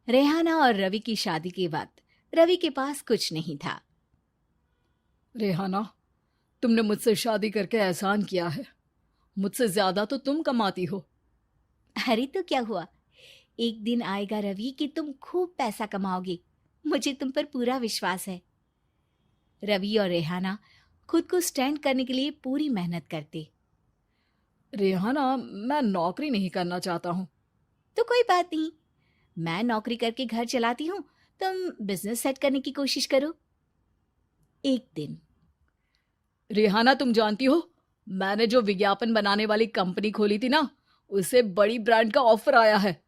रेहाना और रवि की शादी के वक्त रवि के पास कुछ नहीं था। रेहाना, तुमने मुझसे शादी करके एहसान किया है। मुझसे ज्यादा तो तुम कमाती हो। अरे तो क्या हुआ, एक दिन आएगा रवि कि तुम खूब पैसा कमाओगे। मुझे तुम पर पूरा विश्वास है। रवि और रेहाना खुद को स्टैंड करने के लिए पूरी मेहनत करते। रेहाना, मैं नौकरी नहीं करना चाहता हूँ। तो कोई बात नहीं, मैं नौकरी करके घर चलाती हूँ, तुम बिजनेस सेट करने की कोशिश करो। एक दिन रेहाना, तुम जानती हो, मैंने जो विज्ञापन बनाने वाली कंपनी खोली थी ना, उसे बड़ी ब्रांड का ऑफर आया है।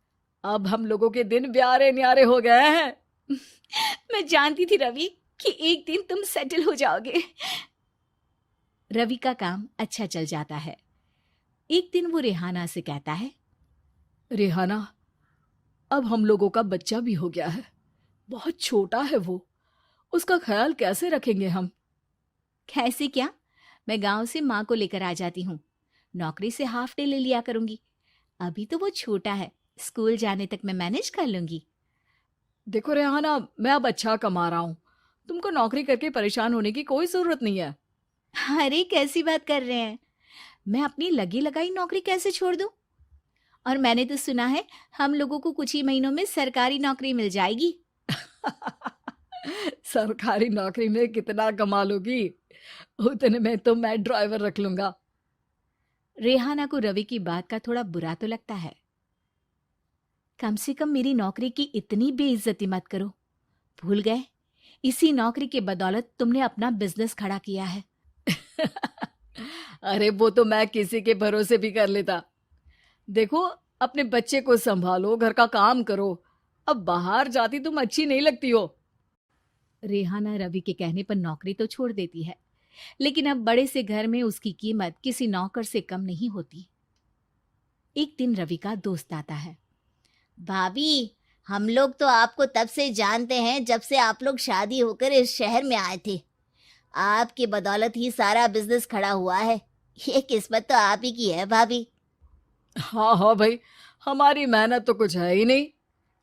अब हम लोगों के दिन ब्यारे न्यारे हो गए हैं। मैं जानती थी रवि कि एक दिन तुम सेटल हो जाओगे। रवि का काम अच्छा चल जाता है। एक दिन वो रेहाना से कहता है, रेहाना, अब हम लोगों का बच्चा भी हो गया है। बहुत छोटा है वो। उसका ख्याल कैसे रखेंगे हम? कैसे क्या, मैं गांव से माँ को लेकर आ जाती हूँ। नौकरी से हाफ डे ले लिया करूंगी। अभी तो वो छोटा है, स्कूल जाने तक मैं मैनेज कर लूंगी। देखो रेहाना, मैं अब अच्छा कमा रहा हूँ। तुमको नौकरी करके परेशान होने की कोई जरूरत नहीं है। अरे कैसी बात कर रहे हैं, मैं अपनी लगी लगाई नौकरी कैसे छोड़ दूं? और मैंने तो सुना है हम लोगों को कुछ ही महीनों में सरकारी नौकरी मिल जाएगी। सरकारी नौकरी में कितना कमा लोगी? उतने में तो मैं ड्राइवर रख लूंगा। रेहाना को रवि की बात का थोड़ा बुरा तो लगता है। कम से कम मेरी नौकरी की इतनी बेइज्जती मत करो। भूल गए, इसी नौकरी के बदौलत तुमने अपना बिजनेस खड़ा किया है। अरे वो तो मैं किसी के भरोसे भी कर लेता। देखो, अपने बच्चे को संभालो, घर का काम करो। अब बाहर जाती तुम अच्छी नहीं लगती हो। रेहाना रवि के कहने पर नौकरी तो छोड़ देती है, लेकिन अब बड़े से घर में उसकी कीमत किसी नौकर से कम नहीं होती। एक दिन रवि का दोस्त आता है। भाभी, हम लोग तो आपको तब से जानते हैं जब से आप लोग शादी होकर इस शहर में आए थे। आपकी बदौलत ही सारा बिजनेस खड़ा हुआ है। ये किस्मत तो आप ही की है भाभी। हाँ हाँ भाई, हमारी मेहनत तो कुछ है ही नहीं।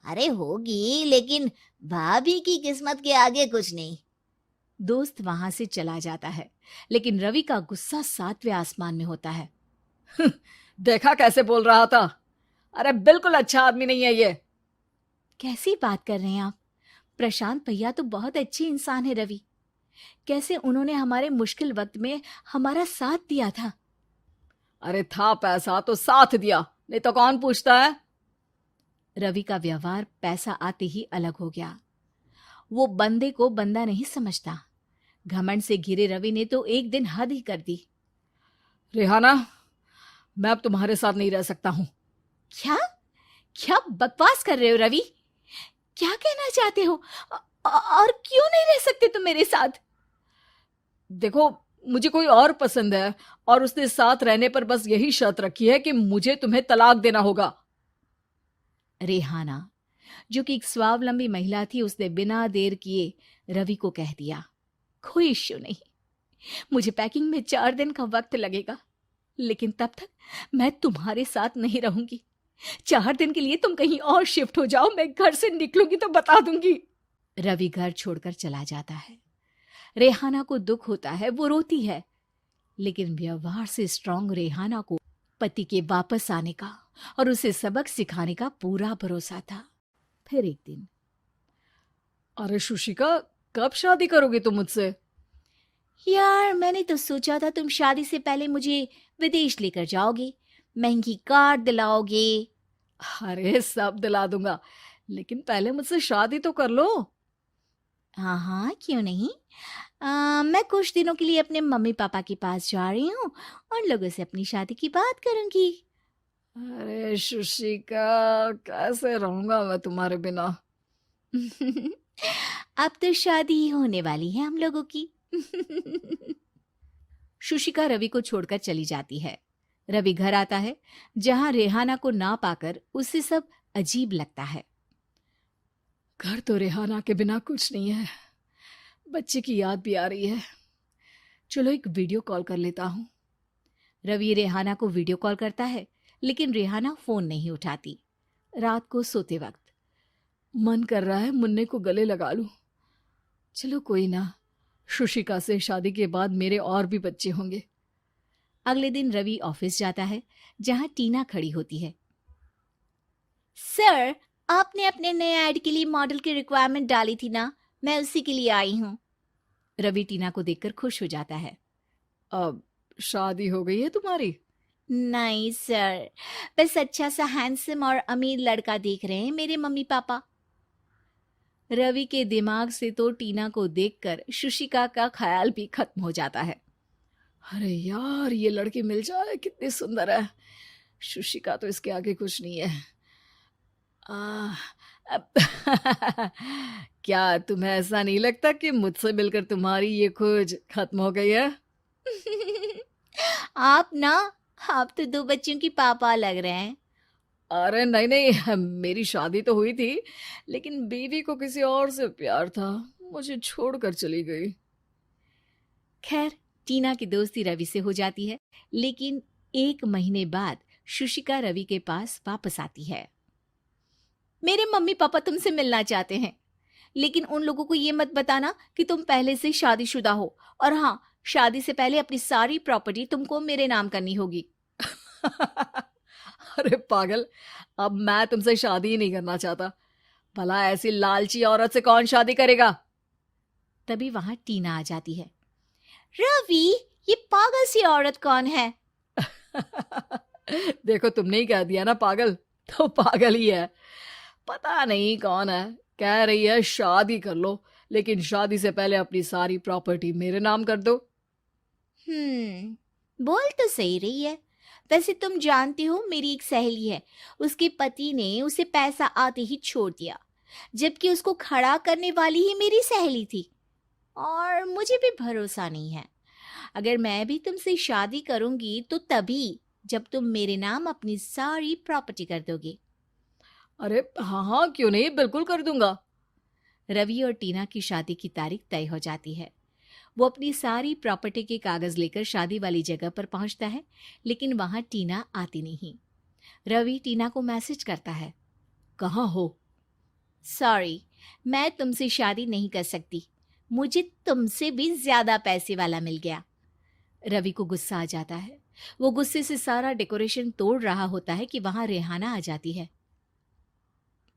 अरे होगी, लेकिन भाभी की किस्मत के आगे कुछ नहीं। दोस्त वहां से चला जाता है, लेकिन रवि का गुस्सा सातवें आसमान में होता है। देखा कैसे बोल रहा था? अरे बिल्कुल अच्छा आदमी नहीं है ये। कैसी बात कर रहे हैं आप? प्रशांत भैया तो बहुत अच्छे इंसान है रवि। कैसे उन्होंने हमारे मुश्किल वक्त में हमारा साथ दिया था। अरे था पैसा तो साथ दिया, नहीं तो कौन पूछता है? रवि का व्यवहार पैसा आते ही अलग हो गया। वो बंदे को बंदा नहीं समझता। घमंड से घिरे रवि ने तो एक दिन हद ही कर दी। रेहाना, मैं अब तुम्हारे साथ नहीं रह सकता हूँ। क्या क्या बकवास कर रहे हो रवि? क्या कहना चाहते हो? और क्यों नहीं रह सकते तुम मेरे साथ? देखो, मुझे कोई और पसंद है, और उसने साथ रहने पर बस यही शर्त रखी है कि मुझे तुम्हें तलाक देना होगा। रेहाना, जो कि एक स्वावलंबी महिला थी, उसने बिना देर किए रवि को कह दिया, कोई इश्यू नहीं, मुझे पैकिंग में 4 दिन का वक्त लगेगा, लेकिन तब तक मैं तुम्हारे साथ नहीं रहूंगी। 4 दिन के लिए तुम कहीं और शिफ्ट हो जाओ, मैं घर से निकलूंगी तो बता दूंगी। रवि घर छोड़कर चला जाता है। रेहाना को दुख होता है, वो रोती है, लेकिन व्यवहार से स्ट्रांग रेहाना को पति के वापस आने का और उसे सबक सिखाने का पूरा भरोसा था। फिर एक दिन, अरे शुशिका, कब शादी करोगे तुम मुझसे? यार मैंने तो सोचा था तुम शादी से पहले मुझे विदेश लेकर जाओगे, महंगी कार दिलाओगे। अरे सब दिला दूंगा, लेकिन पहले मुझसे शादी तो कर लो। हाँ हाँ, क्यों नहीं। मैं कुछ दिनों के लिए अपने मम्मी पापा के पास जा रही हूँ और लोगों से अपनी शादी की बात करूंगी। अरे शुशिका, कैसे रहूंगा मैं तुम्हारे बिना? अब तो शादी ही होने वाली है हम लोगों की। शुशिका रवि को छोड़कर चली जाती है। रवि घर आता है, जहां रेहाना को ना पाकर उसे सब अजीब लगता है। घर तो रेहाना के बिना कुछ नहीं है। बच्चे की याद भी आ रही है। चलो एक वीडियो कॉल कर लेता हूँ। रवि रेहाना को वीडियो कॉल करता है, लेकिन रेहाना फोन नहीं उठाती। रात को सोते वक्त मन कर रहा है मुन्ने को गले लगा लूं। चलो कोई ना, शुशिका से शादी के बाद मेरे और भी बच्चे होंगे। अगले दिन रवि ऑफिस जाता है, जहां टीना खड़ी होती है। सर, आपने अपने नए ऐड के लिए मॉडल की रिक्वायरमेंट डाली थी ना, मैं उसी के लिए आई हूँ। रवि टीना को देखकर खुश हो जाता है। अब शादी हो गई है तुम्हारी? नहीं सर, बस अच्छा सा हैंडसम और अमीर लड़का देख रहे हैं मेरे मम्मी पापा। रवि के दिमाग से तो टीना को देखकर शुशिका का ख्याल भी खत्म हो जाता है। अरे यार, ये लड़की मिल जाए कितनी सुंदर है। शुशिका तो इसके आगे कुछ नहीं है। आ, अब क्या तुम्हें ऐसा नहीं लगता कि मुझसे मिलकर तुम्हारी ये खोज खत्म हो गई है? आप ना, आप तो 2 बच्चों की पापा लग रहे हैं। अरे नहीं नहीं, मेरी शादी तो हुई थी, लेकिन बीवी को किसी और से प्यार था, मुझे छोड़कर चली गई। खैर, टीना की दोस्ती रवि से हो जाती है, लेकिन 1 महीने बाद शुशिका रवि के पास वापस आती है। मेरे मम्मी पापा तुमसे मिलना चाहते हैं, लेकिन उन लोगों को ये मत बताना कि तुम पहले से शादीशुदा हो, और हाँ, शादी से पहले अपनी सारी प्रॉपर्टी तुमको मेरे नाम करनी होगी। अरे पागल, अब मैं तुमसे शादी ही नहीं करना चाहता। भला ऐसी लालची औरत से कौन शादी करेगा? तभी वहां टीना आ जाती है। रवि, ये पागल सी औरत कौन है? देखो, तुमने ही कह दिया ना पागल, तो पागल ही है। पता नहीं कौन है, कह रही है शादी कर लो, लेकिन शादी से पहले अपनी सारी प्रॉपर्टी मेरे नाम कर दो। बोल तो सही रही है। वैसे तुम जानती हो, मेरी एक सहेली है, उसके पति ने उसे पैसा आते ही छोड़ दिया, जबकि उसको खड़ा करने वाली ही मेरी सहेली थी। और मुझे भी भरोसा नहीं है। अगर मैं भी तुमसे शादी करूंगी तो तभी, जब तुम मेरे नाम अपनी सारी प्रॉपर्टी कर दोगे। अरे हाँ हाँ, क्यों नहीं, बिल्कुल कर दूंगा। रवि और टीना की शादी की तारीख तय हो जाती है। वो अपनी सारी प्रॉपर्टी के कागज लेकर शादी वाली जगह पर पहुंचता है, लेकिन वहां टीना आती नहीं। रवि टीना को मैसेज करता है। कहाँ हो? सॉरी, मैं तुमसे शादी नहीं कर सकती, मुझे तुमसे भी ज्यादा पैसे वाला मिल गया। रवि को गुस्सा आ जाता है। वो गुस्से से सारा डेकोरेशन तोड़ रहा होता है कि वहां रेहाना आ जाती है।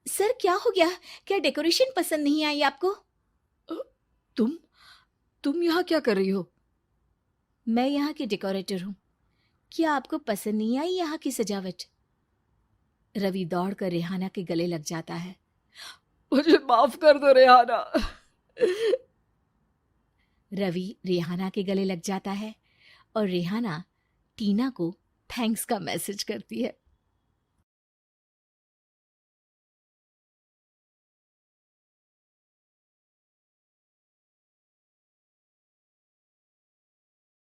सर, क्या हो गया? क्या डेकोरेशन पसंद नहीं आई आपको? अ, तुम यहाँ क्या कर रही हो? मैं यहाँ की डेकोरेटर हूँ। क्या आपको पसंद नहीं आई यहाँ की सजावट? रवि दौड़कर रेहाना के गले लग जाता है। मुझे माफ कर दो रेहाना। रवि रेहाना के गले लग जाता है और रेहाना टीना को थैंक्स का मैसेज करती है।